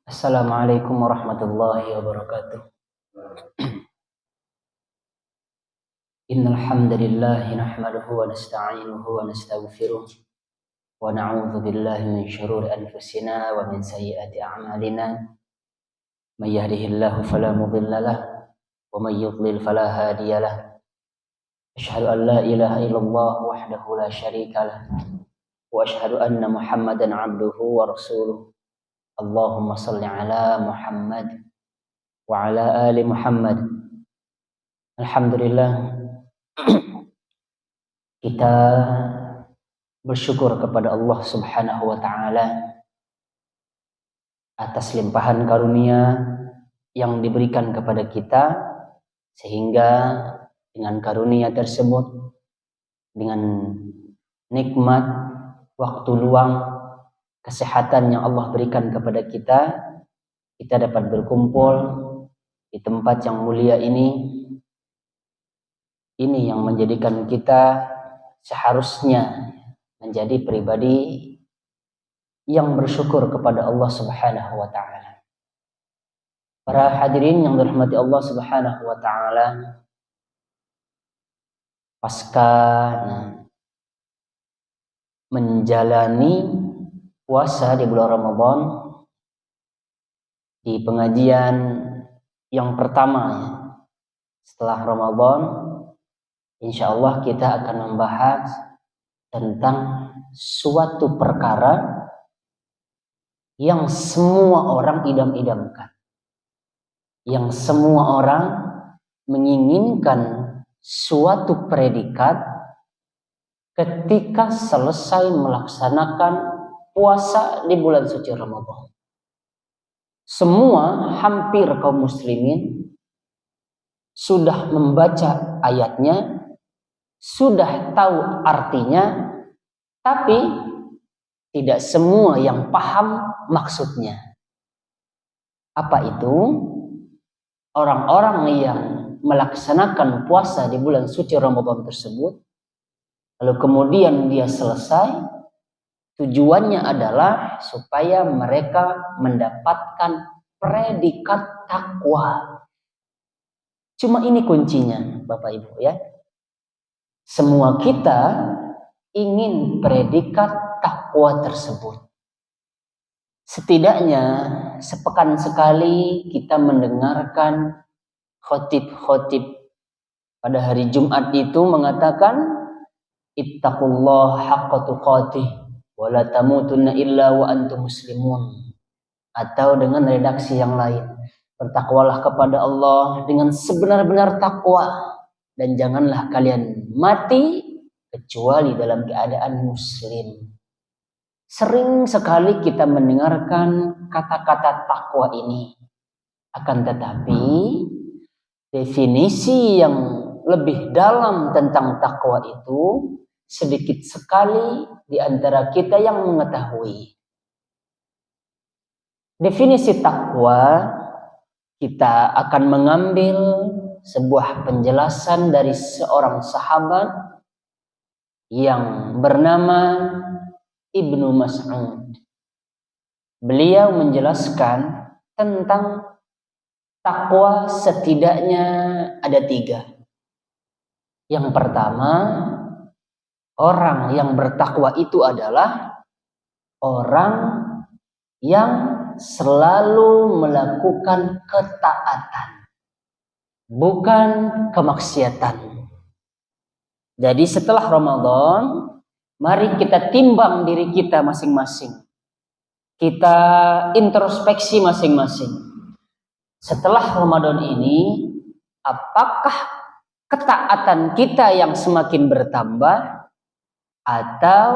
Assalamualaikum warahmatullahi wabarakatuh. Innal hamdalillah nahmaduhu wa nasta'inuhu wa nastaghfiruh wa na'udzu billahi min shururi anfusina wa min sayyiati a'malina. May yahdihillahu fala mudilla lahu wa may yudlil fala hadiya lahu. Asyhadu an la ilaha illallah wahdahu la syarika lahu wa asyhadu anna Muhammadan 'abduhu wa rasuluh. Allahumma salli ala Muhammad wa ala ali Muhammad. Alhamdulillah, kita bersyukur kepada Allah Subhanahu wa ta'ala atas limpahan karunia yang diberikan kepada kita, sehingga dengan karunia tersebut, dengan nikmat waktu luang, kesehatan yang Allah berikan kepada kita dapat berkumpul di tempat yang mulia ini. Ini yang menjadikan kita seharusnya menjadi pribadi yang bersyukur kepada Allah Subhanahu wa ta'ala. Para hadirin yang dirahmati Allah Subhanahu wa ta'ala, pasca menjalani puasa di bulan Ramadan, di pengajian yang pertama setelah Ramadan, insya Allah kita akan membahas tentang suatu perkara yang semua orang idam-idamkan, yang semua orang menginginkan suatu predikat ketika selesai melaksanakan puasa di bulan suci Ramadan. Semua hampir kaum muslimin sudah membaca ayatnya, sudah tahu artinya, tapi tidak semua yang paham maksudnya. Apa itu? Orang-orang yang melaksanakan puasa di bulan suci Ramadan tersebut, lalu kemudian dia selesai, tujuannya adalah supaya mereka mendapatkan predikat takwa. Cuma ini kuncinya, Bapak Ibu ya. Semua kita ingin predikat takwa tersebut. Setidaknya sepekan sekali kita mendengarkan khotib-khotib pada hari Jumat itu mengatakan ittaqullah haqqa tuqatih wala tamutunna illa wa antum muslimun, atau dengan redaksi yang lain, bertakwalah kepada Allah dengan sebenar-benar takwa dan janganlah kalian mati kecuali dalam keadaan muslim. Sering sekali kita mendengarkan kata-kata takwa ini, akan tetapi definisi yang lebih dalam tentang takwa itu sedikit sekali di antara kita yang mengetahui. Definisi takwa, kita akan mengambil sebuah penjelasan dari seorang sahabat yang bernama Ibnu Mas'ud. Beliau menjelaskan tentang takwa setidaknya ada 3. Yang pertama, orang yang bertakwa itu adalah orang yang selalu melakukan ketaatan, bukan kemaksiatan. Jadi setelah Ramadan, mari kita timbang diri kita masing-masing. Kita introspeksi masing-masing. Setelah Ramadan ini, apakah ketaatan kita yang semakin bertambah atau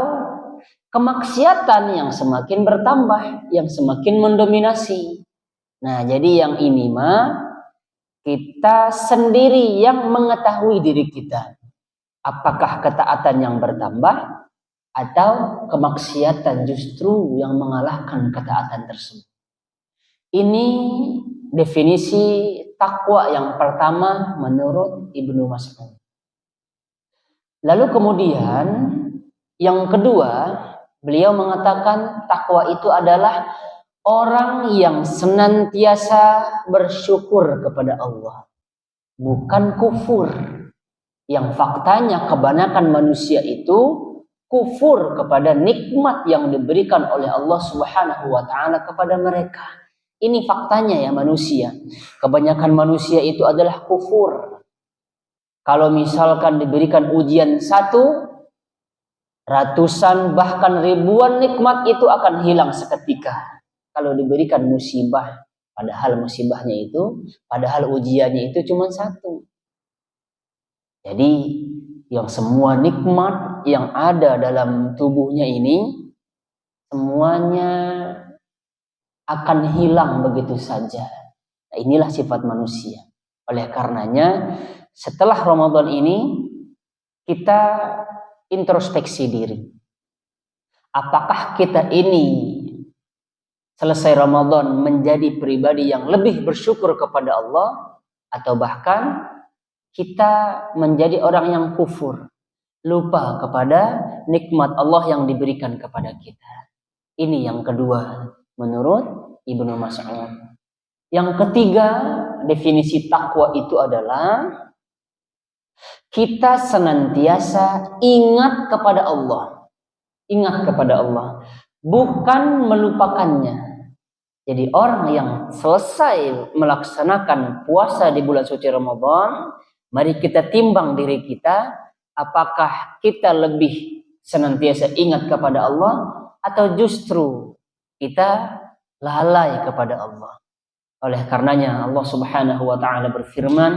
kemaksiatan yang semakin bertambah, yang semakin mendominasi? Nah, jadi yang ini kita sendiri yang mengetahui diri kita. Apakah ketaatan yang bertambah atau kemaksiatan justru yang mengalahkan ketaatan tersebut? Ini definisi takwa yang pertama menurut Ibnu Mas'ud. Lalu kemudian yang kedua, beliau mengatakan takwa itu adalah orang yang senantiasa bersyukur kepada Allah, bukan kufur. Yang faktanya kebanyakan manusia itu kufur kepada nikmat yang diberikan oleh Allah Subhanahu wa taala kepada mereka. Ini faktanya ya manusia. Kebanyakan manusia itu adalah kufur. Kalau misalkan diberikan ujian satu, ratusan bahkan ribuan nikmat itu akan hilang seketika. Kalau diberikan musibah, padahal ujiannya itu cuma satu. Jadi yang semua nikmat yang ada dalam tubuhnya ini semuanya akan hilang begitu saja. Nah, inilah sifat manusia. Oleh karenanya setelah Ramadan ini kita introspeksi diri. Apakah kita ini selesai Ramadan menjadi pribadi yang lebih bersyukur kepada Allah, atau bahkan kita menjadi orang yang kufur, lupa kepada nikmat Allah yang diberikan kepada kita. Ini yang kedua menurut Ibnu Mas'ud. Yang ketiga, definisi takwa itu adalah kita senantiasa ingat kepada Allah. Ingat kepada Allah, bukan melupakannya. Jadi orang yang selesai melaksanakan puasa di bulan suci Ramadan, mari kita timbang diri kita, apakah kita lebih senantiasa ingat kepada Allah atau justru kita lalai kepada Allah. Oleh karenanya Allah Subhanahu wa taala berfirman,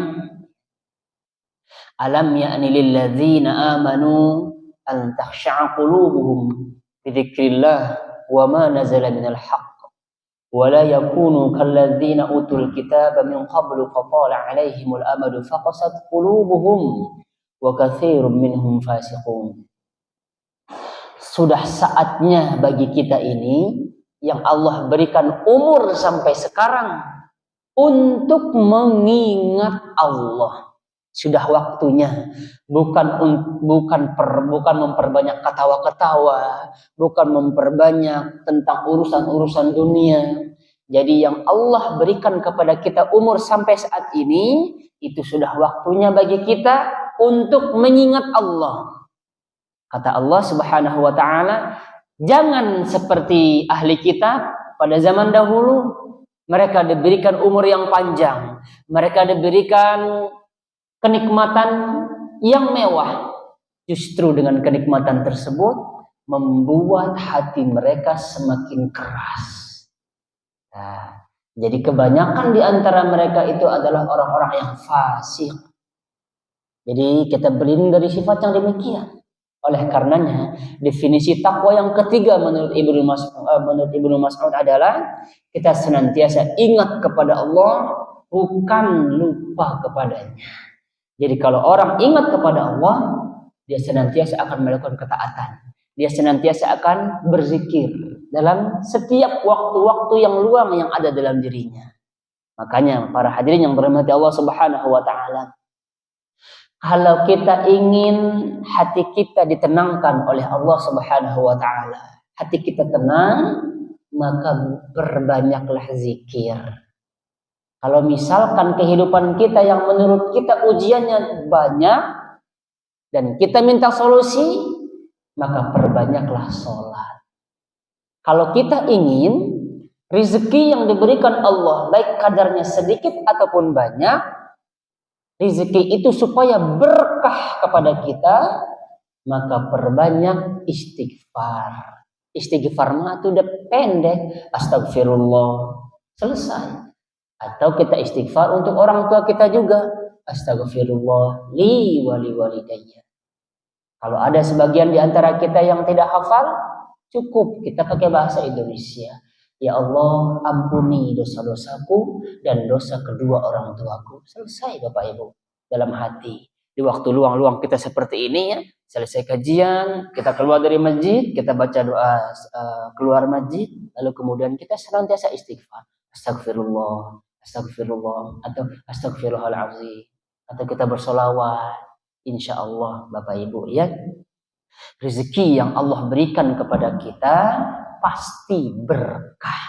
"Alam ya'ni lil ladzina amanu an takhsha'a qulubuhum bi dzikrillah wa ma nazala minal haqq wa la yakunu kalladzina utul kitaba min qablu fatala 'alaihimul amadu faqasat qulubuhum wa katsirun minhum fasiqun." Sudah saatnya bagi kita ini yang Allah berikan umur sampai sekarang untuk mengingat Allah. Sudah waktunya, bukan memperbanyak ketawa-ketawa, bukan memperbanyak tentang urusan-urusan dunia. Jadi yang Allah berikan kepada kita umur sampai saat ini, itu sudah waktunya bagi kita untuk mengingat Allah. Kata Allah Subhanahu wa taala, jangan seperti ahli kitab pada zaman dahulu. Mereka diberikan umur yang panjang, mereka diberikan kenikmatan yang mewah. Justru dengan kenikmatan tersebut membuat hati mereka semakin keras. Nah, jadi kebanyakan di antara mereka itu adalah orang-orang yang fasik. Jadi kita berlindung dari sifat yang demikian. Oleh karenanya, definisi takwa yang ketiga menurut Ibnu Mas'ud adalah kita senantiasa ingat kepada Allah, bukan lupa kepadanya. Jadi kalau orang ingat kepada Allah, dia senantiasa akan melakukan ketaatan. Dia senantiasa akan berzikir dalam setiap waktu-waktu yang luang yang ada dalam dirinya. Makanya para hadirin yang dirahmati Allah Subhanahu wa taala, kalau kita ingin hati kita ditenangkan oleh Allah Subhanahu wa taala, hati kita tenang, maka perbanyaklah zikir. Kalau misalkan kehidupan kita yang menurut kita ujiannya banyak dan kita minta solusi, maka perbanyaklah sholat. Kalau kita ingin rezeki yang diberikan Allah, baik kadarnya sedikit ataupun banyak, rezeki itu supaya berkah kepada kita, maka perbanyak istighfar. Istighfar mah itu udah pendek, astagfirullah, selesai. Atau kita istighfar untuk orang tua kita juga, astagfirullah li wali walidayya. Kalau ada sebagian di antara kita yang tidak hafal, cukup kita pakai bahasa Indonesia. Ya Allah, ampuni dosa-dosaku dan dosa kedua orang tuaku. Selesai Bapak Ibu, dalam hati. Di waktu luang-luang kita seperti ini ya, selesai kajian, kita keluar dari masjid, kita baca doa keluar masjid, lalu kemudian kita senantiasa istighfar. Astagfirullah, astagfirullah, atau astagfirullahaladzim, atau kita bersolawat. Insya Allah Bapak Ibu ya, rezeki yang Allah berikan kepada kita pasti berkah.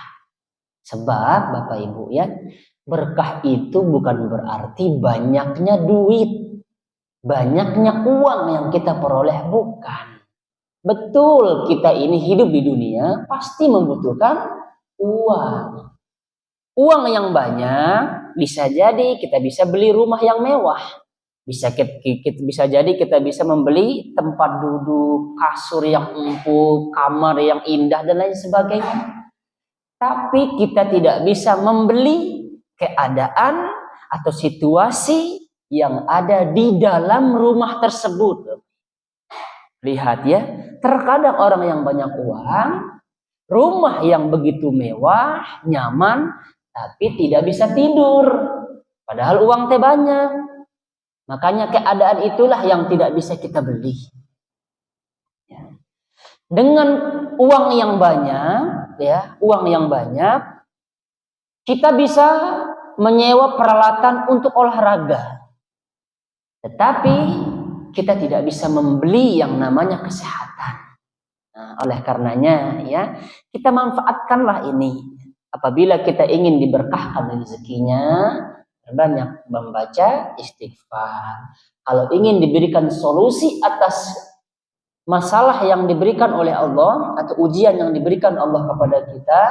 Sebab Bapak Ibu ya, berkah itu bukan berarti banyaknya duit, banyaknya uang yang kita peroleh, bukan. Betul, kita ini hidup di dunia pasti membutuhkan uang. Uang yang banyak bisa jadi kita bisa beli rumah yang mewah. Bisa jadi kita bisa membeli tempat duduk, kasur yang empuk, kamar yang indah dan lain sebagainya. Tapi kita tidak bisa membeli keadaan atau situasi yang ada di dalam rumah tersebut. Lihat ya, terkadang orang yang banyak uang, rumah yang begitu mewah, nyaman, tapi tidak bisa tidur. Padahal uang teh banyak. Makanya keadaan itulah yang tidak bisa kita beli. Dengan uang yang banyak, ya, uang yang banyak, kita bisa menyewa peralatan untuk olahraga. Tetapi kita tidak bisa membeli yang namanya kesehatan. Nah, oleh karenanya ya, kita manfaatkanlah ini. Apabila kita ingin diberkahkan rezekinya, banyak membaca istighfar. Kalau ingin diberikan solusi atas masalah yang diberikan oleh Allah atau ujian yang diberikan Allah kepada kita,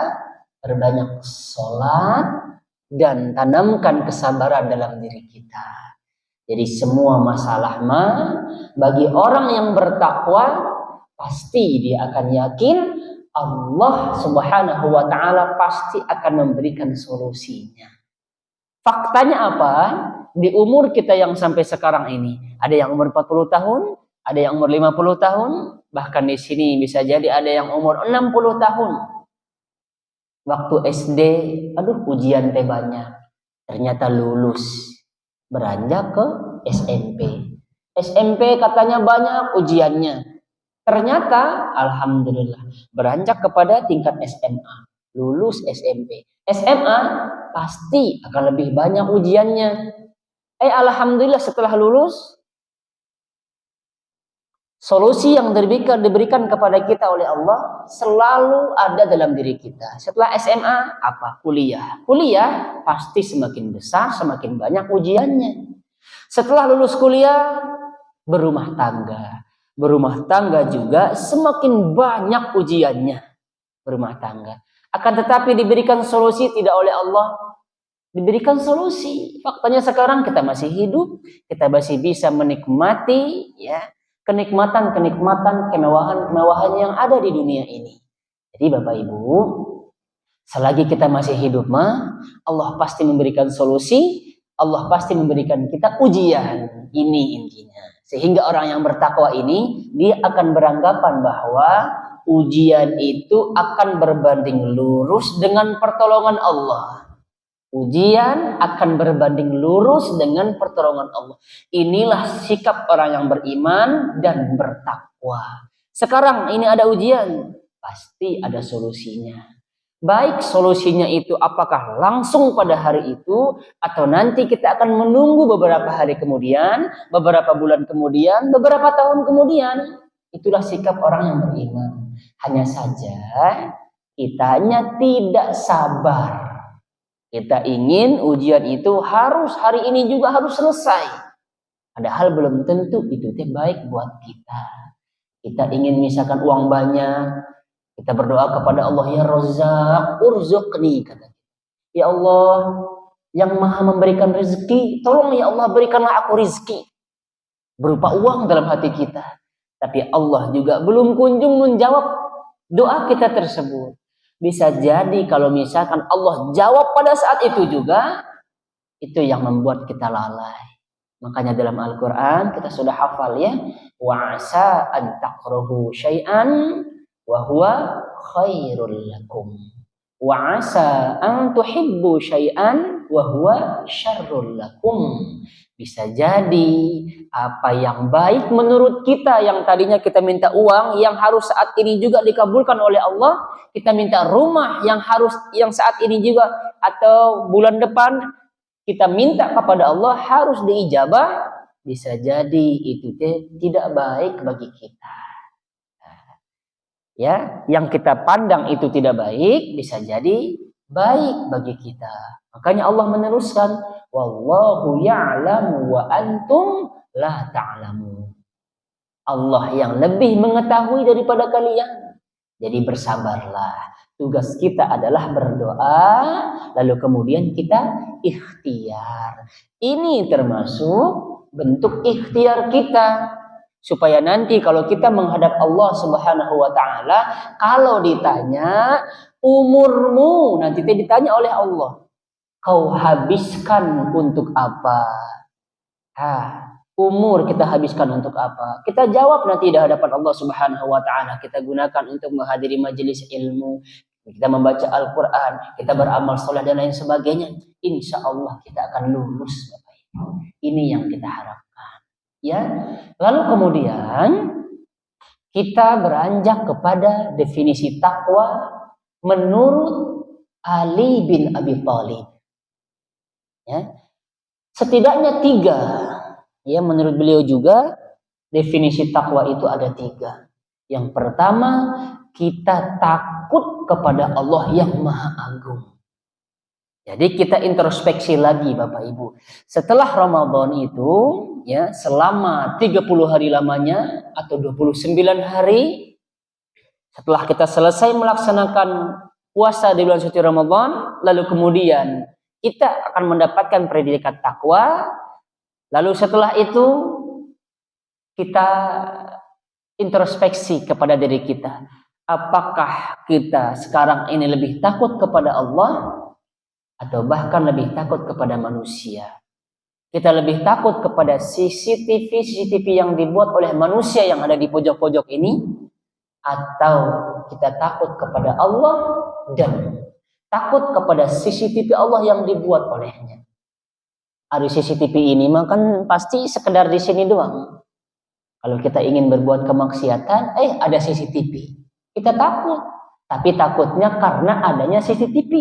berbanyak sholat dan tanamkan kesabaran dalam diri kita. Jadi semua masalah bagi orang yang bertakwa, pasti dia akan yakin Allah Subhanahu wa ta'ala pasti akan memberikan solusinya. Faktanya apa? Di umur kita yang sampai sekarang ini, ada yang umur 40 tahun, ada yang umur 50 tahun, bahkan di sini bisa jadi ada yang umur 60 tahun. Waktu SD, ujian teh banyak. Ternyata lulus. Beranjak ke SMP. SMP katanya banyak ujiannya. Ternyata alhamdulillah beranjak kepada tingkat SMA. Lulus SMP. SMA pasti akan lebih banyak ujiannya. Alhamdulillah setelah lulus, solusi yang diberikan kepada kita oleh Allah selalu ada dalam diri kita. Setelah SMA, apa? Kuliah. Kuliah pasti semakin besar, semakin banyak ujiannya. Setelah lulus kuliah, berumah tangga. Berumah tangga juga semakin banyak ujiannya. Berumah tangga. Akan tetapi diberikan solusi tidak oleh Allah. Diberikan solusi. Faktanya sekarang kita masih hidup, kita masih bisa menikmati ya kenikmatan-kenikmatan, kemewahan-kemewahan yang ada di dunia ini. Jadi Bapak Ibu, selagi kita masih hidup Allah pasti memberikan solusi, Allah pasti memberikan kita ujian. Ini intinya. Sehingga orang yang bertakwa ini, dia akan beranggapan bahwa ujian itu akan berbanding lurus dengan pertolongan Allah. Ujian akan berbanding lurus dengan pertolongan Allah. Inilah sikap orang yang beriman dan bertakwa. Sekarang ini ada ujian, pasti ada solusinya. Baik solusinya itu apakah langsung pada hari itu, atau nanti kita akan menunggu beberapa hari kemudian, beberapa bulan kemudian, beberapa tahun kemudian. Itulah sikap orang yang beriman. Hanya saja kitanya tidak sabar. Kita ingin ujian itu harus hari ini juga harus selesai. Padahal belum tentu itu baik buat kita. Kita ingin misalkan uang banyak, kita berdoa kepada Allah, ya Razzaq, urzuqni, kata. Ya Allah, yang maha memberikan rezeki, tolong ya Allah berikanlah aku rezeki. Berupa uang dalam hati kita. Tapi Allah juga belum kunjung menjawab doa kita tersebut. Bisa jadi kalau misalkan Allah jawab pada saat itu juga, itu yang membuat kita lalai. Makanya dalam Al-Quran kita sudah hafal ya, wa asa an takrahu syai'an wa huwa khairul lakum, wa asa an tuhibbu syai'an wa huwa syarrul lakum. Bisa jadi apa yang baik menurut kita, yang tadinya kita minta uang yang harus saat ini juga dikabulkan oleh Allah, kita minta rumah yang saat ini juga atau bulan depan kita minta kepada Allah harus diijabah, bisa jadi itu tidak baik bagi kita. Ya, yang kita pandang itu tidak baik, bisa jadi baik bagi kita. Makanya Allah meneruskan, wallahu ya'lamu wa antum la ta'lamun. Allah yang lebih mengetahui daripada kalian. Jadi bersabarlah. Tugas kita adalah berdoa, lalu kemudian kita ikhtiar. Ini termasuk bentuk ikhtiar kita. Supaya nanti kalau kita menghadap Allah Subhanahu wa ta'ala, kalau ditanya umurmu, nanti ditanya oleh Allah, kau habiskan untuk apa? Umur kita habiskan untuk apa? Kita jawab nanti di hadapan Allah Subhanahu wa ta'ala. Kita gunakan untuk menghadiri majelis ilmu, kita membaca Al-Quran, kita beramal soleh dan lain sebagainya. Insya Allah kita akan lulus, Bapak Ibu. Ini yang kita harapkan. Ya. Lalu kemudian kita beranjak kepada definisi takwa menurut Ali bin Abi Thalib. Ya. Setidaknya 3. Ya, menurut beliau juga definisi takwa itu ada 3. Yang pertama, kita takut kepada Allah yang Maha Agung. Jadi kita introspeksi lagi Bapak Ibu. Setelah Ramadan itu, ya, selama 30 hari lamanya atau 29 hari, setelah kita selesai melaksanakan puasa di bulan suci Ramadan, lalu kemudian kita akan mendapatkan predikat takwa. Lalu setelah itu kita introspeksi kepada diri kita. Apakah kita sekarang ini lebih takut kepada Allah atau bahkan lebih takut kepada manusia? Kita lebih takut kepada CCTV yang dibuat oleh manusia yang ada di pojok-pojok ini, atau kita takut kepada Allah dan takut kepada CCTV Allah yang dibuat olehnya? Ada CCTV ini mah kan pasti sekedar di sini doang. Kalau kita ingin berbuat kemaksiatan, ada CCTV. Kita takut. Tapi takutnya karena adanya CCTV.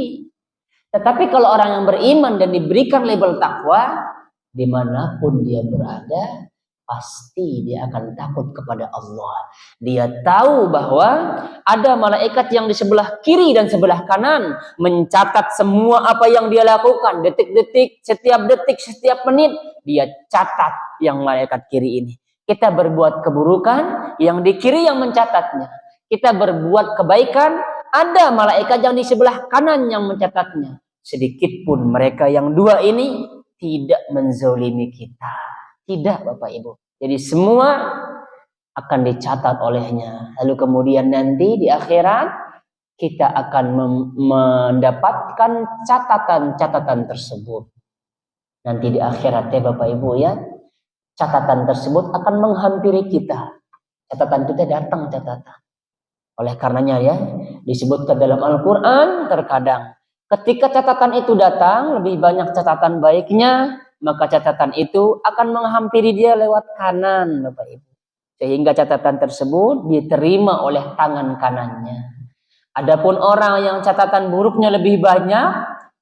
Tetapi kalau orang yang beriman dan diberikan label takwa, dimanapun dia berada, pasti dia akan takut kepada Allah. Dia tahu bahwa ada malaikat yang di sebelah kiri dan sebelah kanan mencatat semua apa yang dia lakukan, detik-detik, setiap menit dia catat yang malaikat kiri ini. Kita berbuat keburukan, yang di kiri yang mencatatnya. Kita berbuat kebaikan, ada malaikat yang di sebelah kanan yang mencatatnya. Sedikitpun mereka yang 2 ini tidak menzolimi kita. Tidak Bapak Ibu. Jadi semua akan dicatat olehnya. Lalu kemudian nanti di akhirat kita akan mendapatkan catatan-catatan tersebut. Nanti di akhirat ya Bapak Ibu ya, catatan tersebut akan menghampiri kita. Catatan itu datang catatan. Oleh karenanya ya, disebutkan dalam Al-Quran terkadang ketika catatan itu datang, lebih banyak catatan baiknya, maka catatan itu akan menghampiri dia lewat kanan, Bapak Ibu. Sehingga catatan tersebut diterima oleh tangan kanannya. Adapun orang yang catatan buruknya lebih banyak,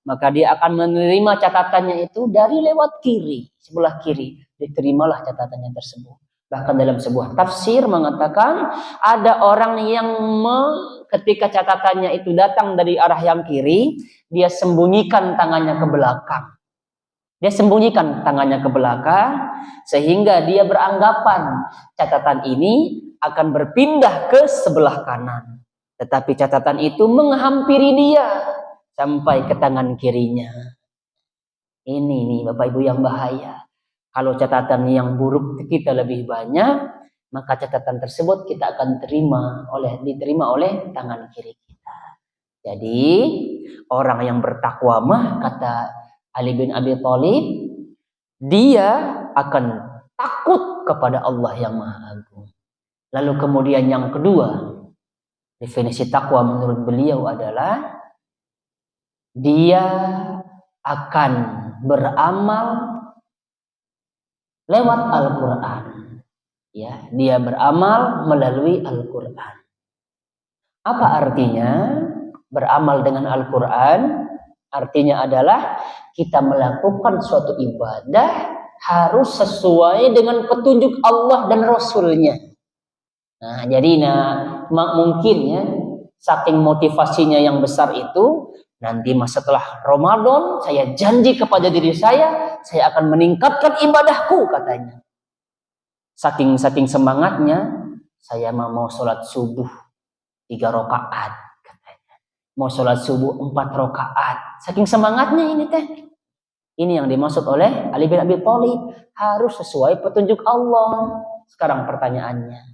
maka dia akan menerima catatannya itu dari lewat kiri, sebelah kiri. Diterimalah catatannya tersebut. Bahkan dalam sebuah tafsir mengatakan ada orang yang ketika catatannya itu datang dari arah yang kiri, dia sembunyikan tangannya ke belakang. Dia sembunyikan tangannya ke belakang sehingga dia beranggapan catatan ini akan berpindah ke sebelah kanan. Tetapi catatan itu menghampiri dia sampai ke tangan kirinya. Ini nih Bapak Ibu yang bahaya. Kalau catatan yang buruk kita lebih banyak, maka catatan tersebut kita akan diterima oleh tangan kiri kita. Jadi orang yang bertakwa mah, kata Ali bin Abi Thalib, dia akan takut kepada Allah yang Maha Agung. Lalu kemudian yang kedua, definisi takwa menurut beliau adalah dia akan beramal lewat Al-Quran. Ya, dia beramal melalui Al-Quran. Apa artinya beramal dengan Al-Quran? Artinya adalah kita melakukan suatu ibadah harus sesuai dengan petunjuk Allah dan Rasulnya. Nah, jadi mungkin ya, saking motivasinya yang besar itu, Nanti setelah Ramadan, saya janji kepada diri saya akan meningkatkan ibadahku, katanya. Saking semangatnya, saya mau sholat subuh 3 rakaat, katanya. Mau sholat subuh 4 rakaat. Saking semangatnya ini teh. Ini yang dimaksud oleh Ali bin Abi Thalib. Harus sesuai petunjuk Allah. Sekarang pertanyaannya,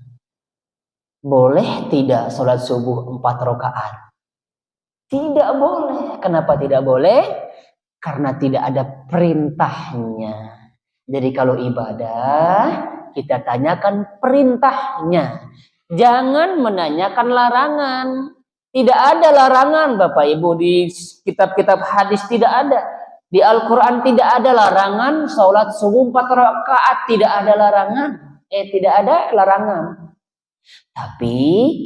boleh tidak sholat subuh 4 rakaat? Tidak boleh. Kenapa tidak boleh? Karena tidak ada perintahnya. Jadi kalau ibadah, kita tanyakan perintahnya. Jangan menanyakan larangan. Tidak ada larangan, Bapak Ibu, di kitab-kitab hadis tidak ada. Di Al-Quran tidak ada larangan sholat subuh 4 rakaat. Tidak ada larangan. Tidak ada larangan. Tapi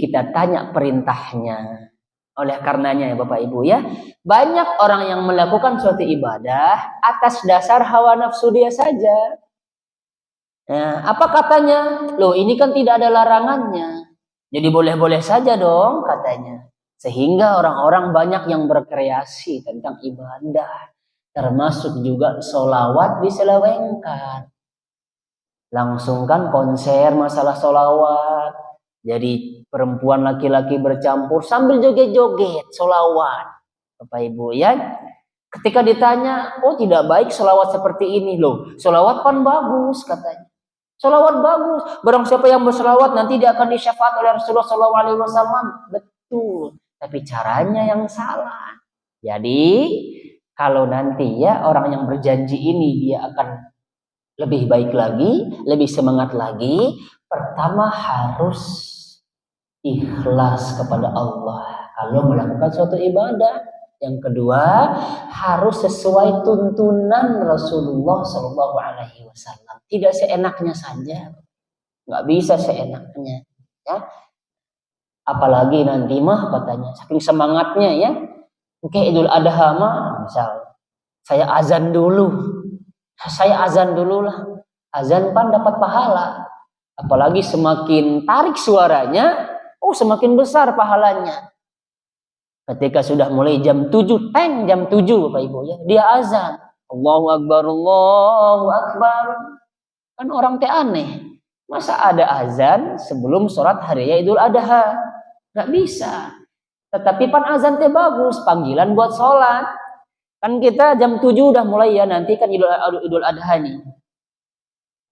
kita tanya perintahnya. Oleh karenanya ya Bapak Ibu ya, banyak orang yang melakukan suatu ibadah atas dasar hawa nafsu dia saja. Apa katanya? Loh, ini kan tidak ada larangannya. Jadi boleh-boleh saja dong katanya. Sehingga orang-orang banyak yang berkreasi tentang ibadah. Termasuk juga sholawat diselewengkan. Langsung kan konser masalah sholawat. Jadi perempuan laki-laki bercampur sambil joget-joget sholawat. Bapak Ibu ya. Ketika ditanya, oh tidak baik sholawat seperti ini loh. Sholawat kan bagus katanya. Sholawat bagus. Barang siapa yang bersolawat nanti dia akan disyafaat oleh Rasulullah SAW. Betul. Tapi caranya yang salah. Jadi kalau nanti ya orang yang berjanji ini dia akan lebih baik lagi, lebih semangat lagi. Pertama harus ikhlas kepada Allah kalau melakukan suatu ibadah. Yang kedua harus sesuai tuntunan Rasulullah SAW. Tidak seenaknya saja, nggak bisa seenaknya. Ya, apalagi nanti mah katanya saking semangatnya ya. Oke, Idul Adha mah misal saya azan dulu lah. Azan kan dapat pahala. Apalagi semakin tarik suaranya, semakin besar pahalanya. Ketika sudah mulai jam 7, jam 7 Bapak Ibu ya, dia azan. Allahu Akbar, Allahu Akbar. Kan orang teh aneh. Masa ada azan sebelum sholat hari raya Idul Adha? Gak bisa. Tetapi pan azan teh bagus, panggilan buat sholat. Kan kita jam 7 udah mulai ya, nanti kan Idul Adha nih.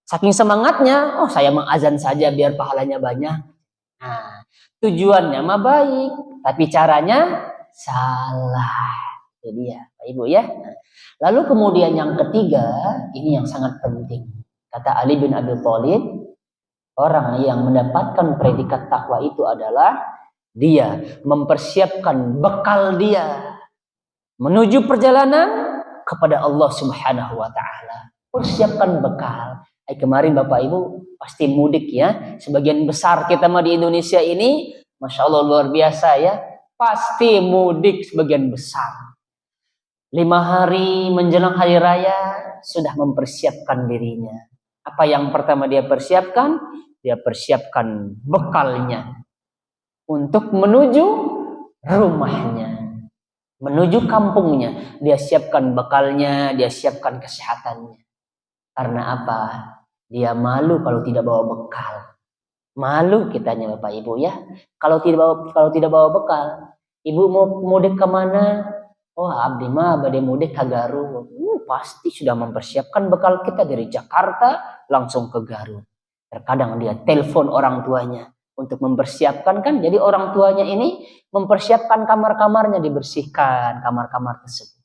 Saking semangatnya, saya mengazan saja biar pahalanya banyak. Nah, tujuannya mah baik, tapi caranya salah. Jadi ya, Pak Ibu ya. Lalu kemudian yang ketiga, ini yang sangat penting. Kata Ali bin Abi Thalib, orang yang mendapatkan predikat takwa itu adalah dia mempersiapkan bekal dia menuju perjalanan kepada Allah Subhanahu wa taala. Persiapkan bekal. Kemarin Bapak Ibu pasti mudik ya. Sebagian besar kita mah di Indonesia ini, Masya Allah luar biasa ya. Pasti mudik sebagian besar. 5 hari menjelang hari raya sudah mempersiapkan dirinya. Apa yang pertama dia persiapkan? Dia persiapkan bekalnya untuk menuju rumahnya, menuju kampungnya. Dia siapkan bekalnya, dia siapkan kesehatannya. Karena apa? Dia malu kalau tidak bawa bekal. Malu kitanya Bapak Ibu ya. Kalau tidak bawa bekal, Ibu mau mudik kemana? Abdi mah bade mudik ke Garut. Pasti sudah mempersiapkan bekal kita dari Jakarta langsung ke Garut. Terkadang dia telepon orang tuanya untuk mempersiapkan kan. Jadi orang tuanya ini mempersiapkan kamar-kamarnya, dibersihkan kamar-kamar tersebut.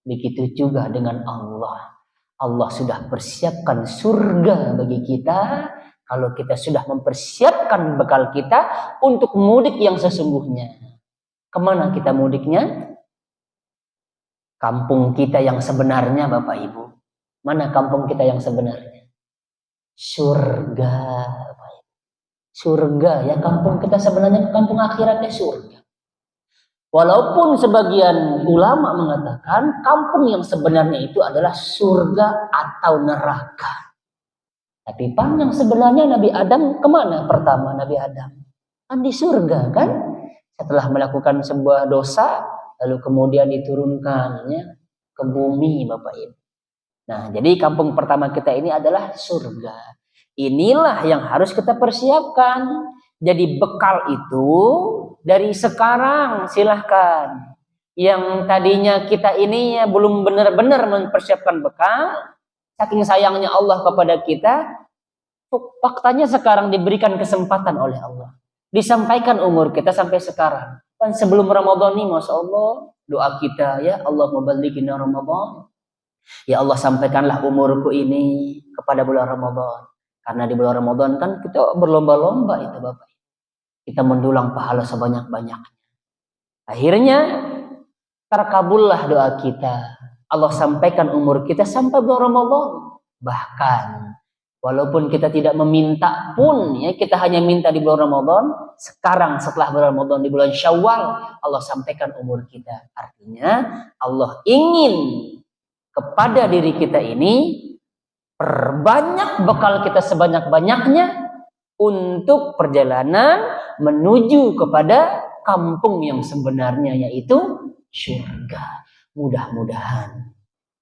Begitu juga dengan Allah. Allah sudah persiapkan surga bagi kita kalau kita sudah mempersiapkan bekal kita untuk mudik yang sesungguhnya. Kemana kita mudiknya? Kampung kita yang sebenarnya Bapak Ibu. Mana kampung kita yang sebenarnya? Surga Bapak Ibu. Surga ya, kampung kita sebenarnya kampung akhiratnya surga. Walaupun sebagian ulama mengatakan kampung yang sebenarnya itu adalah surga atau neraka. Tapi yang sebenarnya Nabi Adam kemana pertama Nabi Adam? Kan di surga kan? Setelah melakukan sebuah dosa, lalu kemudian diturunkannya ke bumi, Bapak Ibu. Nah, jadi kampung pertama kita ini adalah surga. Inilah yang harus kita persiapkan. Jadi bekal itu dari sekarang silahkan. Yang tadinya kita ini ya belum benar-benar mempersiapkan bekal, saking sayangnya Allah kepada kita, faktanya sekarang diberikan kesempatan oleh Allah. Disampaikan umur kita sampai sekarang. Kan sebelum Ramadan ini, Masya Allah, doa kita ya Allah muballighina Ramadan. Ya Allah, sampaikanlah umurku ini kepada bulan Ramadan. Karena di bulan Ramadan kan kita berlomba-lomba itu Bapak. Kita mendulang pahala sebanyak-banyaknya. Akhirnya terkabullah doa kita. Allah sampaikan umur kita sampai bulan Ramadan. Bahkan walaupun kita tidak meminta pun ya, kita hanya minta di bulan Ramadan. Sekarang setelah bulan Ramadan di bulan Syawal Allah sampaikan umur kita. Artinya Allah ingin kepada diri kita ini perbanyak bekal kita sebanyak-banyaknya untuk perjalanan menuju kepada kampung yang sebenarnya, yaitu surga. Mudah-mudahan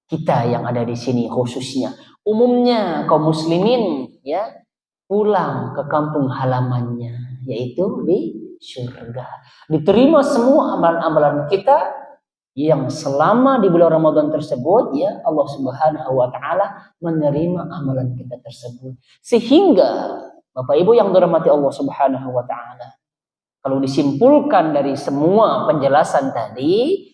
kita yang ada di sini khususnya, umumnya kaum muslimin ya, pulang ke kampung halamannya, yaitu di surga. Diterima semua amalan-amalan kita yang selama di bulan Ramadan tersebut ya, Allah Subhanahu wa taala menerima amalan kita tersebut. Sehingga Bapak Ibu yang dirahmati Allah Subhanahu wa taala, kalau disimpulkan dari semua penjelasan tadi,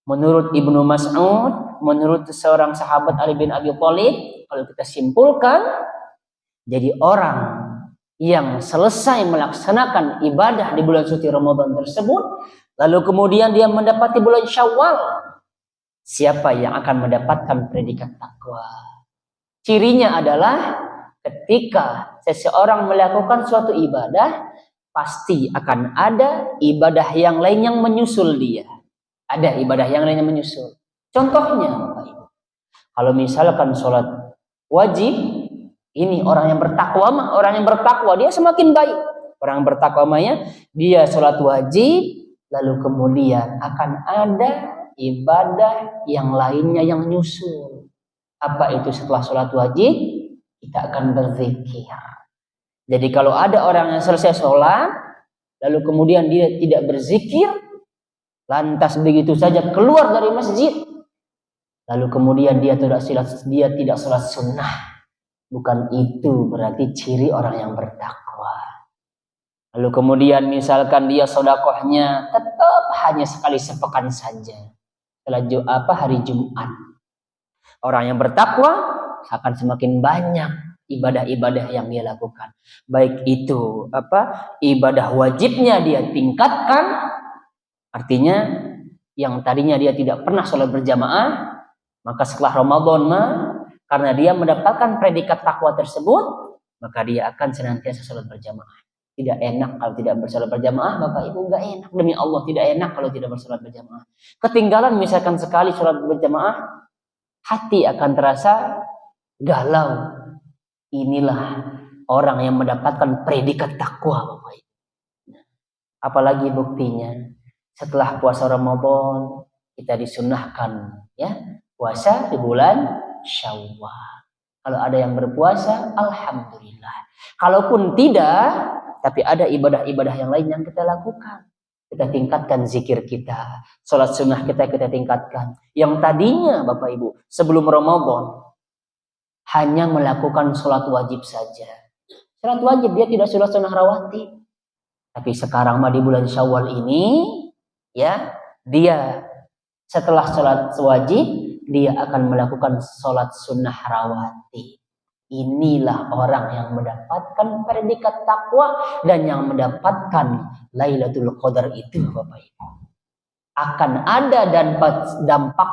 menurut Ibnu Mas'ud, menurut seorang sahabat Ali bin Abi Thalib, kalau kita simpulkan, jadi orang yang selesai melaksanakan ibadah di bulan suci Ramadan tersebut, lalu kemudian dia mendapati bulan Syawal, siapa yang akan mendapatkan predikat takwa? Cirinya adalah ketika seseorang melakukan suatu ibadah, pasti akan ada ibadah yang lain yang menyusul dia. Ada ibadah yang lain yang menyusul. Contohnya, Bapak Ibu, kalau misalkan sholat wajib, ini orang yang bertakwa, orang yang bertakwa dia semakin baik. Orang yang bertakwa dia sholat wajib, lalu kemudian akan ada ibadah yang lainnya yang nyusul. Apa itu setelah sholat wajib? Kita akan berzikir. Jadi kalau ada orang yang selesai sholat, lalu kemudian dia tidak berzikir, lantas begitu saja keluar dari masjid, lalu kemudian dia tidak sholat sunnah, bukan itu berarti ciri orang yang bertakwa. Lalu kemudian misalkan dia sedekahnya tetap hanya sekali sepekan saja, setelah hari Jumat. Orang yang bertakwa akan semakin banyak ibadah-ibadah yang dia lakukan. Baik itu ibadah wajibnya dia tingkatkan, artinya yang tadinya dia tidak pernah sholat berjamaah, maka setelah Ramadan karena dia mendapatkan predikat takwa tersebut, maka dia akan senantiasa sholat berjamaah. Tidak enak kalau tidak bersalat berjamaah, Bapak Ibu, enggak enak. Demi Allah tidak enak kalau tidak bersalat berjamaah. Ketinggalan misalkan sekali sholat berjamaah, hati akan terasa galau. Inilah orang yang mendapatkan predikat takwa, Bapak Ibu. Apalagi buktinya, setelah puasa Ramadan kita disunahkan ya puasa di bulan Syawal. Kalau ada yang berpuasa, alhamdulillah. Kalaupun tidak, tapi ada ibadah-ibadah yang lain yang kita lakukan. Kita tingkatkan zikir kita, sholat sunnah kita tingkatkan. Yang tadinya Bapak Ibu sebelum Ramadan hanya melakukan sholat wajib saja. Sholat wajib, dia tidak sholat sunnah rawatib. Tapi sekarang di bulan Syawal ini, ya, dia setelah sholat wajib, dia akan melakukan sholat sunnah rawatib. Inilah orang yang mendapatkan predikat takwa dan yang mendapatkan Lailatul Qadar itu, Bapak Ibu. Akan ada dampak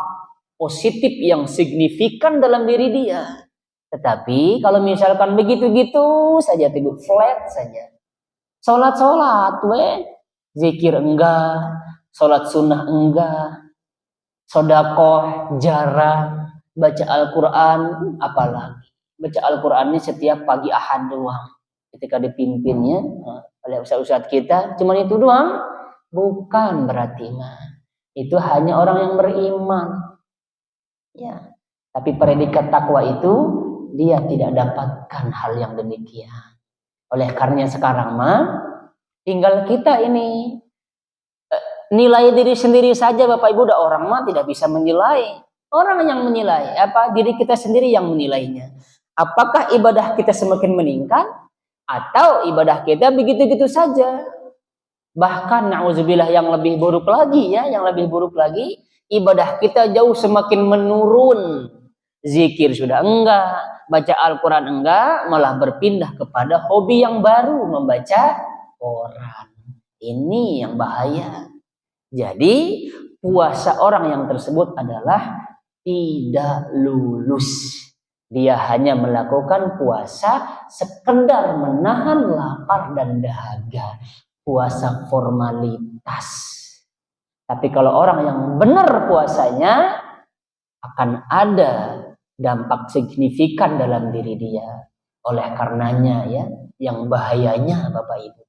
positif yang signifikan dalam diri dia. Tetapi kalau misalkan begitu-gitu saja, flat saja. Sholat, zikir enggak, sholat sunnah enggak, sedekah jarang, baca Al-Quran apalagi. Baca Al-Quran ini setiap pagi Ahad doang. Ketika dipimpinnya oleh ustaz-ustaz kita, cuma itu doang. Bukan berarti Itu hanya orang yang beriman. Ya. Tapi predikat takwa itu dia tidak dapatkan hal yang demikian. Oleh karenanya sekarang tinggal kita ini nilai diri sendiri saja, Bapak Ibu. Udah orang tidak bisa menilai. Orang yang menilai, diri kita sendiri yang menilainya. Apakah ibadah kita semakin meningkat atau ibadah kita begitu-gitu saja? Bahkan na'udzubillah yang lebih buruk lagi, ibadah kita jauh semakin menurun. Zikir sudah enggak, baca Al-Quran enggak, malah berpindah kepada hobi yang baru, membaca Quran. Ini yang bahaya. Jadi puasa orang yang tersebut adalah tidak lulus. Dia hanya melakukan puasa sekedar menahan lapar dan dahaga. Puasa formalitas. Tapi kalau orang yang benar puasanya, akan ada dampak signifikan dalam diri dia. Oleh karenanya yang bahayanya Bapak Ibu,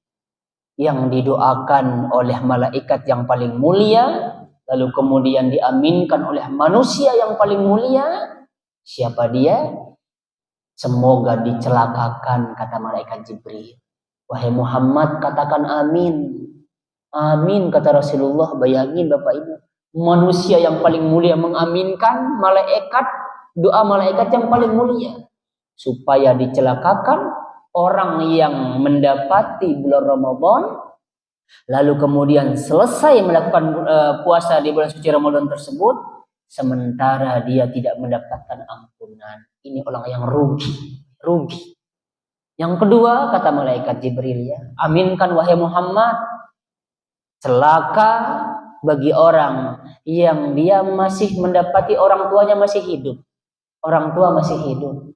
yang didoakan oleh malaikat yang paling mulia, lalu kemudian diaminkan oleh manusia yang paling mulia, siapa dia? Semoga dicelakakan, kata malaikat Jibril. Wahai Muhammad, katakan amin. Amin, kata Rasulullah. Bayangin Bapak Ibu, manusia yang paling mulia mengaminkan doa malaikat yang paling mulia, supaya dicelakakan orang yang mendapati bulan Ramadan, lalu kemudian selesai melakukan puasa di bulan suci Ramadan tersebut, sementara dia tidak mendapatkan ampunan. Ini orang yang rugi. Yang kedua, kata malaikat Jibril, aminkan wahai Muhammad, celaka bagi orang yang dia masih mendapati orang tuanya masih hidup. Orang tua masih hidup.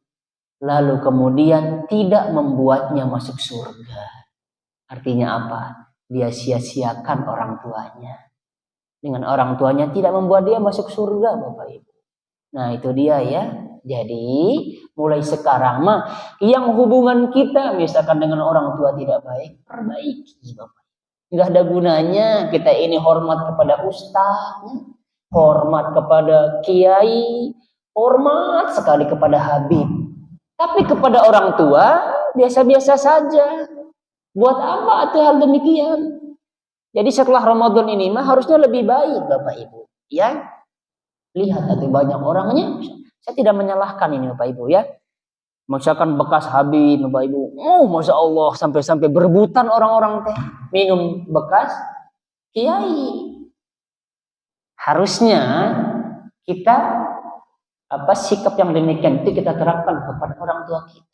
Lalu kemudian tidak membuatnya masuk surga. Artinya apa? Dia sia-siakan orang tuanya. Dengan orang tuanya tidak membuat dia masuk surga, Bapak Ibu. Nah, itu dia Jadi, mulai sekarang yang hubungan kita misalkan dengan orang tua tidak baik, perbaiki, Bapak. Nggak ada gunanya kita ini hormat kepada ustaz, hormat kepada kiai, hormat sekali kepada habib. Tapi kepada orang tua biasa-biasa saja. Buat apa hal demikian? Jadi setelah Ramadan ini harusnya lebih baik, Bapak Ibu. Lihat banyak orangnya. Saya tidak menyalahkan ini, Bapak Ibu Misalkan bekas habib, Bapak Ibu. Masya Allah, sampai berebutan orang-orang minum bekas kiai. Harusnya kita sikap yang demikian itu kita terapkan kepada orang tua kita.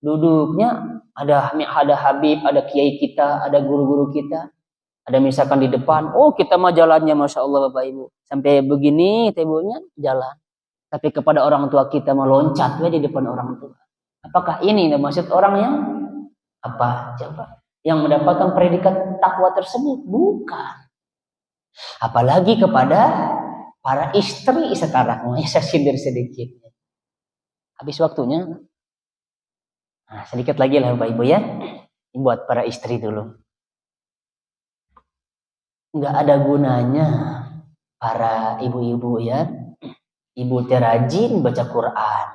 Duduknya ada habib, ada kiai kita, ada guru-guru kita. Ada misalkan di depan, kita mah jalannya Masya Allah Bapak Ibu. Sampai begini ibunya jalan. Tapi kepada orang tua kita meloncat di depan orang tua. Apakah ini maksud orang yang yang mendapatkan predikat takwa tersebut? Bukan. Apalagi kepada para istri sekarang. Saya sindir sedikit. Habis waktunya. Nah, sedikit lagi lah Bapak Ibu Ini buat para istri dulu. Nggak ada gunanya para ibu-ibu Ibu rajin baca Quran,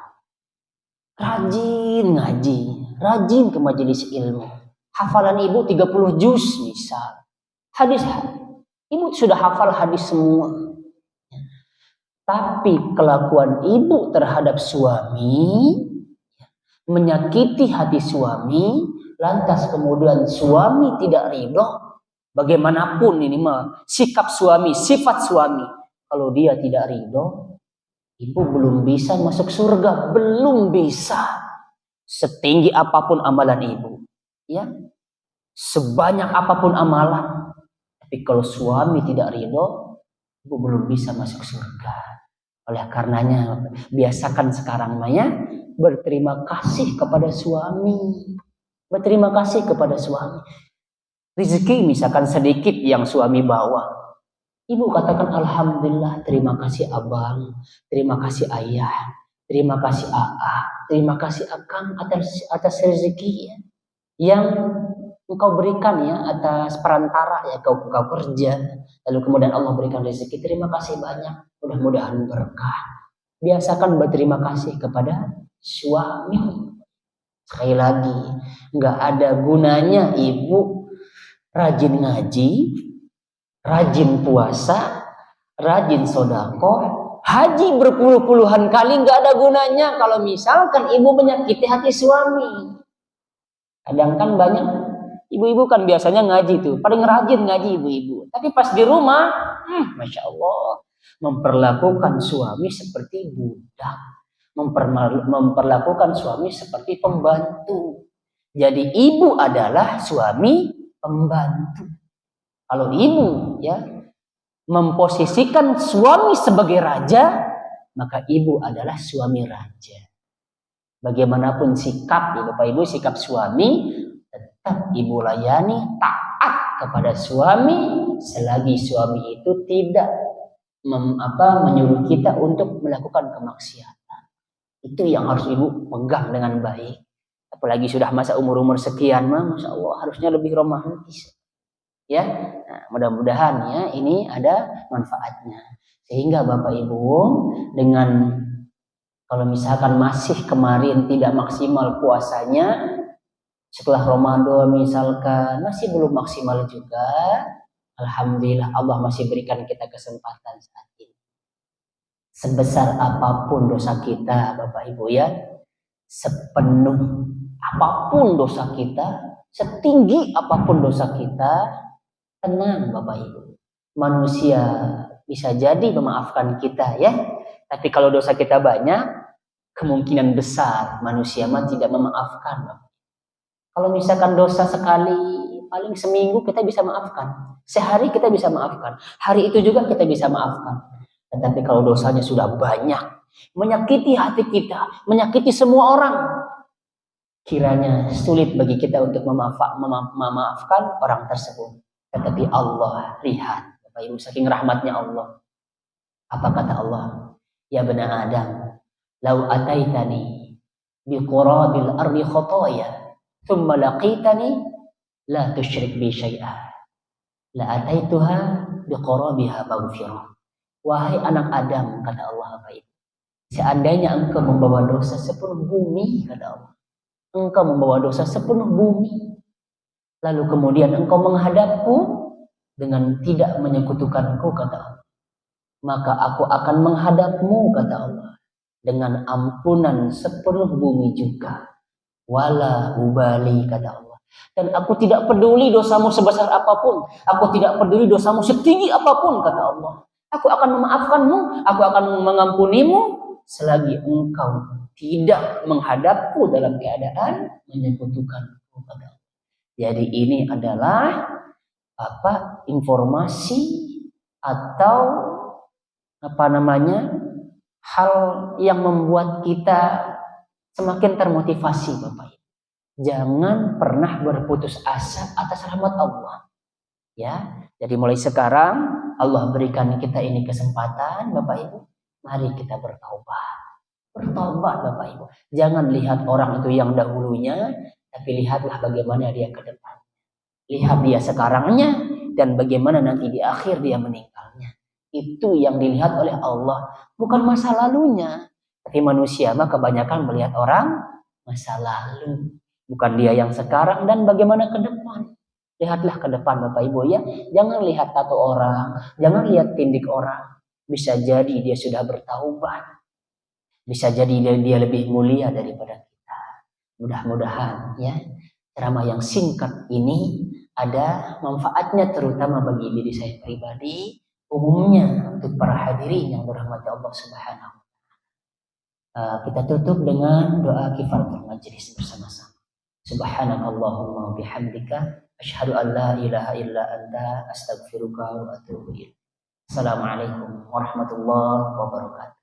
rajin ngaji, rajin ke majelis ilmu. Hafalan ibu 30 juz misal. Hadis ibu sudah hafal hadis semua. Tapi kelakuan ibu terhadap suami menyakiti hati suami, lantas kemudian suami tidak ridho. Bagaimanapun ini sikap suami, sifat suami, kalau dia tidak ridho, ibu belum bisa masuk surga, belum bisa. Setinggi apapun amalan ibu, sebanyak apapun amalan, tapi kalau suami tidak ridho, ibu belum bisa masuk surga. Oleh karenanya biasakan sekarang berterima kasih kepada suami, berterima kasih kepada suami. Rezeki misalkan sedikit yang suami bawa, ibu katakan alhamdulillah, terima kasih abang, terima kasih ayah, terima kasih terima kasih akang atas rezeki yang engkau berikan ya atas perantara ya kau kerja, lalu kemudian Allah berikan rezeki, terima kasih banyak, mudah-mudahan berkah. Biasakan berterima kasih kepada suami. Sekali lagi, nggak ada gunanya ibu rajin ngaji, rajin puasa, rajin sodako, haji berpuluh-puluhan kali, nggak ada gunanya kalau misalkan ibu menyakiti hati suami. Kadang kan banyak ibu-ibu kan biasanya ngaji tuh, paling rajin ngaji ibu-ibu. Tapi pas di rumah, Masya Allah, memperlakukan suami seperti budak. Memperlakukan suami seperti pembantu. Jadi ibu adalah suami pembantu. Kalau ibu ya memposisikan suami sebagai raja, maka ibu adalah suami raja. Bagaimanapun sikap ya Bapak Ibu, sikap suami tetap ibu layani, taat kepada suami selagi suami itu tidak menyuruh kita untuk melakukan kemaksiatan. Itu yang harus ibu pegang dengan baik. Apalagi sudah masa umur sekian, Masya Allah, harusnya lebih romantis. Ya, nah, mudah-mudahan ya ini ada manfaatnya. Sehingga Bapak Ibu dengan kalau misalkan masih kemarin tidak maksimal puasanya, setelah Ramadan misalkan masih belum maksimal juga, alhamdulillah Allah masih berikan kita kesempatan saat ini. Sebesar apapun dosa kita Bapak Ibu ya, sepenuh apapun dosa kita, setinggi apapun dosa kita, tenang Bapak Ibu. Manusia bisa jadi memaafkan kita ya, tapi kalau dosa kita banyak, kemungkinan besar manusia tidak memaafkan. Kalau misalkan dosa sekali, paling seminggu kita bisa maafkan, sehari kita bisa maafkan, hari itu juga kita bisa maafkan. Tetapi kalau dosanya sudah banyak, menyakiti hati kita, menyakiti semua orang, kiranya sulit bagi kita untuk memaafkan orang tersebut. Tetapi Allah lihat, Bapak Ibu, saking rahmatnya Allah. Apa kata Allah? Ya bani Adam, lau ataitani biqurabil ardi khotoya, thumma laqitani la tusyrik bi syai'a, la ataituha biqurabiha maghfirah. Wahai anak Adam, kata Allah, apa itu? Seandainya engkau membawa dosa sepenuh bumi, kata Allah, engkau membawa dosa sepenuh bumi, lalu kemudian engkau menghadapku dengan tidak menyekutukanku, kata Allah, maka aku akan menghadapmu, kata Allah, dengan ampunan sepenuh bumi juga. Wala ubali, kata Allah, dan aku tidak peduli dosamu sebesar apapun, aku tidak peduli dosamu setinggi apapun, kata Allah. Aku akan memaafkanmu, aku akan mengampunimu selagi engkau tidak menghadapku dalam keadaan menyekutukanku. Jadi ini adalah informasi atau hal yang membuat kita semakin termotivasi, Bapak Ibu. Jangan pernah berputus asa atas rahmat Allah. Ya, jadi mulai sekarang Allah berikan kita ini kesempatan, Bapak Ibu. Mari kita bertaubat. Bertaubat, Bapak Ibu. Jangan lihat orang itu yang dahulunya, tapi lihatlah bagaimana dia ke depan. Lihat dia sekarangnya dan bagaimana nanti di akhir dia meninggalnya. Itu yang dilihat oleh Allah, bukan masa lalunya. Tapi manusia kebanyakan melihat orang masa lalu, bukan dia yang sekarang dan bagaimana ke depan. Lihatlah ke depan Bapak Ibu ya. Jangan lihat tato orang, jangan lihat tindik orang. Bisa jadi dia sudah bertaubat. Bisa jadi dia lebih mulia daripada kita. Mudah-mudahan ya ceramah yang singkat ini ada manfaatnya terutama bagi diri saya pribadi, umumnya untuk para hadirin yang dirahmati Allah Subhanahu wa taala. Kita tutup dengan doa kifaratul majlis bersama-sama. Subhanakallahumma bihamdika asyhadu an la ilaha illa anta astaghfiruka wa atubu ilaik. Assalamualaikum warahmatullahi wabarakatuh.